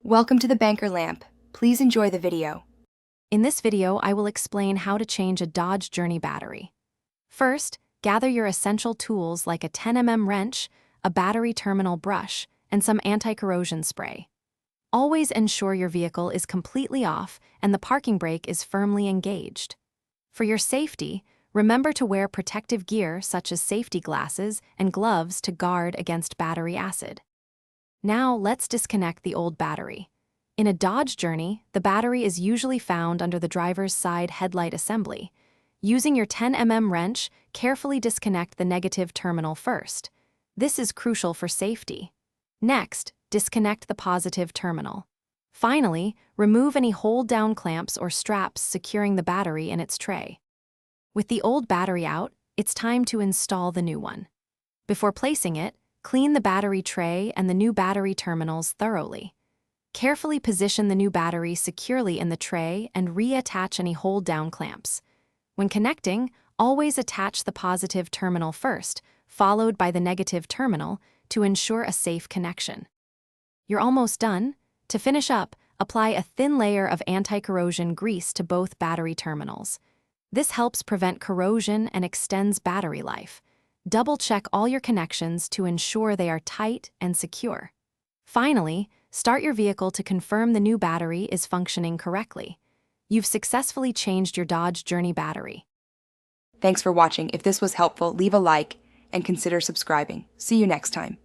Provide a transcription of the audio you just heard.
Welcome to the Banker Lamp. Please enjoy the video. In this video, I will explain how to change a Dodge Journey battery. First, gather your essential tools like a 10 mm wrench, a battery terminal brush, and some anti-corrosion spray. Always ensure your vehicle is completely off and the parking brake is firmly engaged. For your safety, remember to wear protective gear such as safety glasses and gloves to guard against battery acid. Now let's disconnect the old battery. In a Dodge Journey, the battery is usually found under the driver's side headlight assembly. Using your 10 mm wrench, carefully disconnect the negative terminal first. This is crucial for safety. Next, disconnect the positive terminal. Finally, remove any hold-down clamps or straps securing the battery in its tray. With the old battery out, it's time to install the new one. Before placing it, clean the battery tray and the new battery terminals thoroughly. Carefully position the new battery securely in the tray and reattach any hold-down clamps. When connecting, always attach the positive terminal first, followed by the negative terminal, to ensure a safe connection. You're almost done. To finish up, apply a thin layer of anti-corrosion grease to both battery terminals. This helps prevent corrosion and extends battery life. Double-check all your connections to ensure they are tight and secure. Finally, start your vehicle to confirm the new battery is functioning correctly. You've successfully changed your Dodge Journey battery. Thanks for watching. If this was helpful, leave a like and consider subscribing. See you next time.